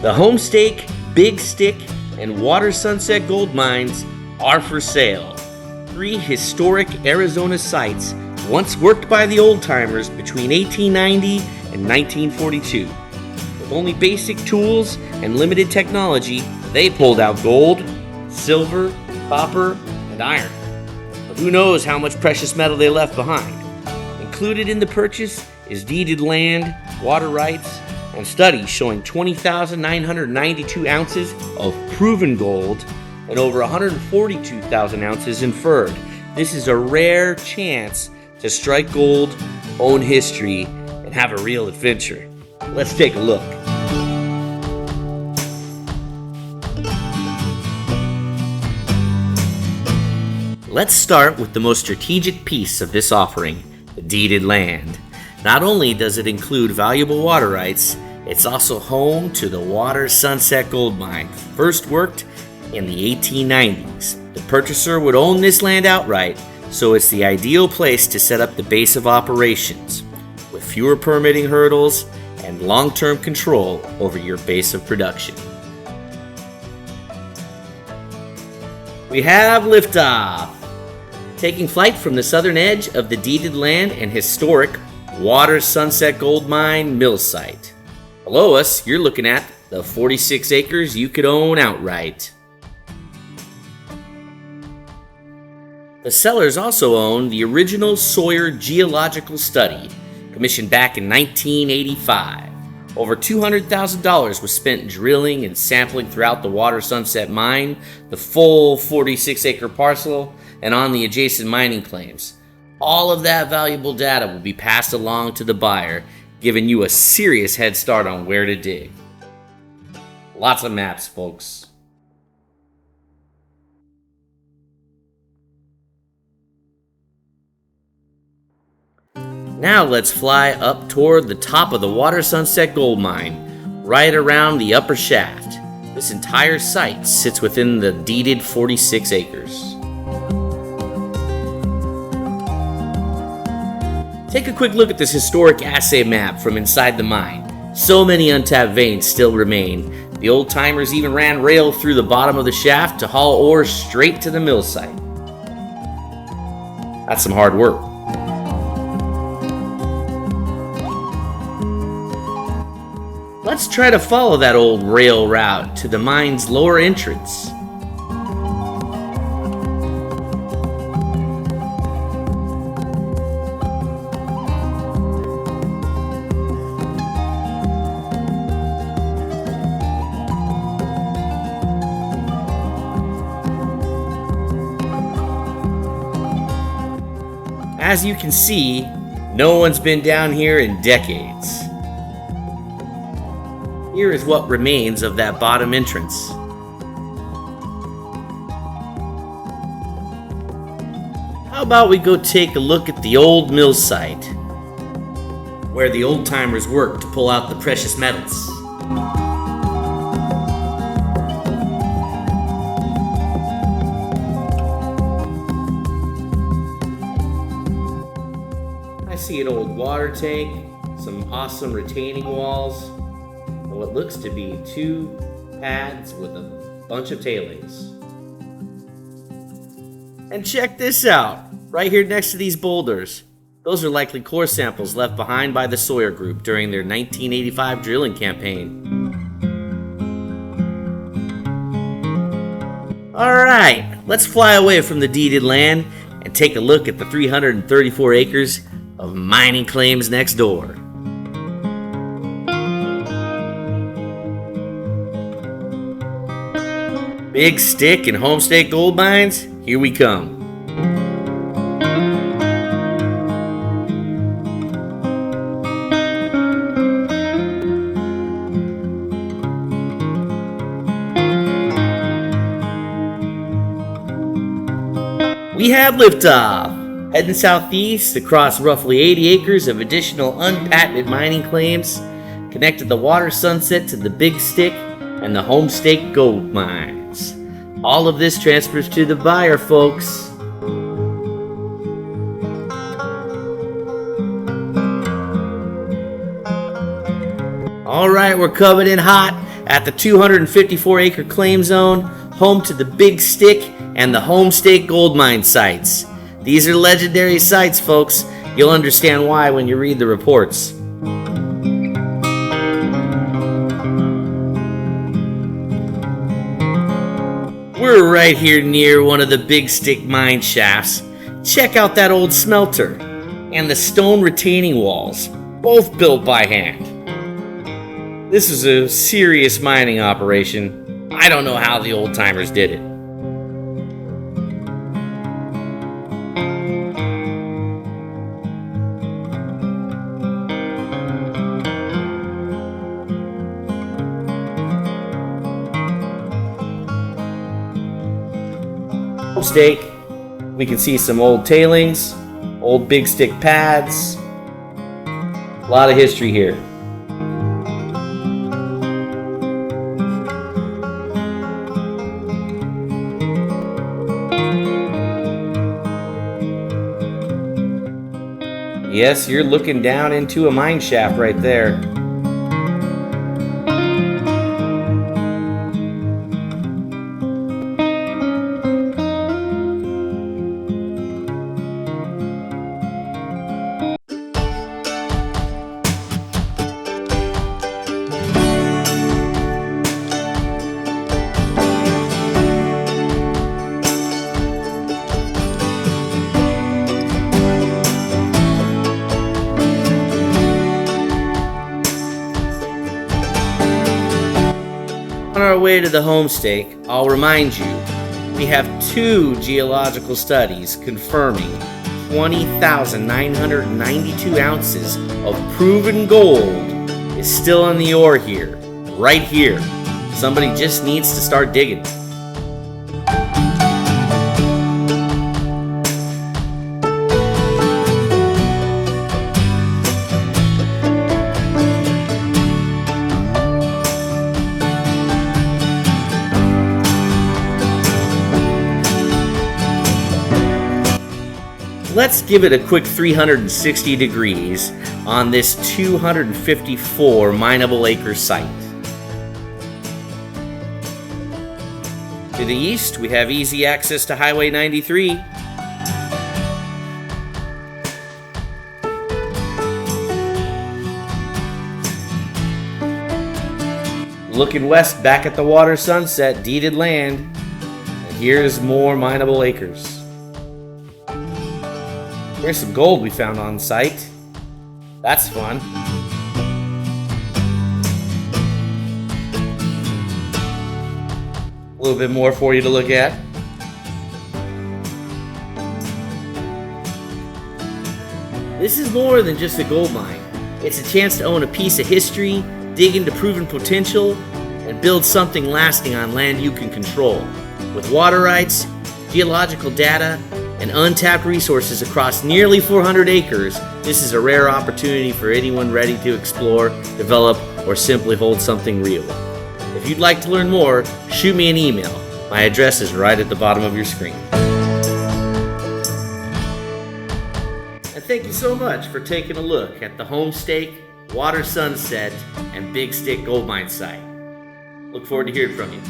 The Homestake, Big Stick, and Water Sunset gold mines are for sale. 3 historic Arizona sites once worked by the old-timers between 1890 and 1942. With only basic tools and limited technology, they pulled out gold, silver, copper, and iron. But who knows how much precious metal they left behind. Included in the purchase is deeded land, water rights, and studies showing 20,992 ounces of proven gold and over 142,000 ounces inferred. This is a rare chance to strike gold, own history, and have a real adventure. Let's take a look. Let's start with the most strategic piece of this offering, the deeded land. Not only does it include valuable water rights, it's also home to the Water Sunset gold mine, first worked in the 1890s. The purchaser would own this land outright, so it's the ideal place to set up the base of operations, with fewer permitting hurdles and long-term control over your base of production. We have liftoff! Taking flight from the southern edge of the deeded land and historic Water Sunset gold mine mill site. Below us, you're looking at the 46 acres you could own outright. The sellers also own the original Sawyer geological study, commissioned back in 1985. Over $200,000 was spent drilling and sampling throughout the Water Sunset mine, the full 46-acre parcel, and on the adjacent mining claims. All of that valuable data will be passed along to the buyer, giving you a serious head start on where to dig. Lots of maps, folks. Now let's fly up toward the top of the Water Sunset gold mine, right around the upper shaft. This entire site sits within the deeded 46 acres. Take a quick look at this historic assay map from inside the mine. So many untapped veins still remain. The old timers even ran rail through the bottom of the shaft to haul ore straight to the mill site. That's some hard work. Let's try to follow that old rail route to the mine's lower entrance. As you can see, no one's been down here in decades. Here is what remains of that bottom entrance. How about we go take a look at the old mill site, where the old timers worked to pull out the precious metals. I see an old water tank, some awesome retaining walls, and what looks to be 2 pads with a bunch of tailings. And check this out, right here next to these boulders. Those are likely core samples left behind by the Sawyer Group during their 1985 drilling campaign. Alright, let's fly away from the deeded land and take a look at the 334 acres of mining claims next door. Big Stick and Homestake gold mines, here we come. We have liftoff, heading southeast across roughly 80 acres of additional unpatented mining claims, connected the Water Sunset to the Big Stick and the Homestake gold mines. All of this transfers to the buyer, folks. Alright, we're coming in hot. at the 254-acre claim zone, home to the Big Stick and the Homestake gold mine sites. These are legendary sites, folks. You'll understand why when you read the reports. We're right here near one of the Big Stick mine shafts. Check out that old smelter and the stone retaining walls, both built by hand. This is a serious mining operation. I don't know how the old timers did it. Homestake, we can see some old tailings, old Big Stick pads. A lot of history here. Yes, you're looking down into a mine shaft right there. On our way to the Homestake, I'll remind you, we have 2 geological studies confirming 20,992 ounces of proven gold is still in the ore here, right here. Somebody just needs to start digging. Let's give it a quick 360 degrees on this 254 mineable acre site. To the east, we have easy access to Highway 93. Looking west, back at the water sunset, deeded land. And here's more mineable acres. Here's some gold we found on site. That's fun. A little bit more for you to look at. This is more than just a gold mine. It's a chance to own a piece of history, dig into proven potential, and build something lasting on land you can control. With water rights, geological data, and untapped resources across nearly 400 acres, this is a rare opportunity for anyone ready to explore, develop, or simply hold something real. If you'd like to learn more, shoot me an email. My address is right at the bottom of your screen. And thank you so much for taking a look at the Homestake, Water Sunset, and Big Stick Gold Mine site. Look forward to hearing from you.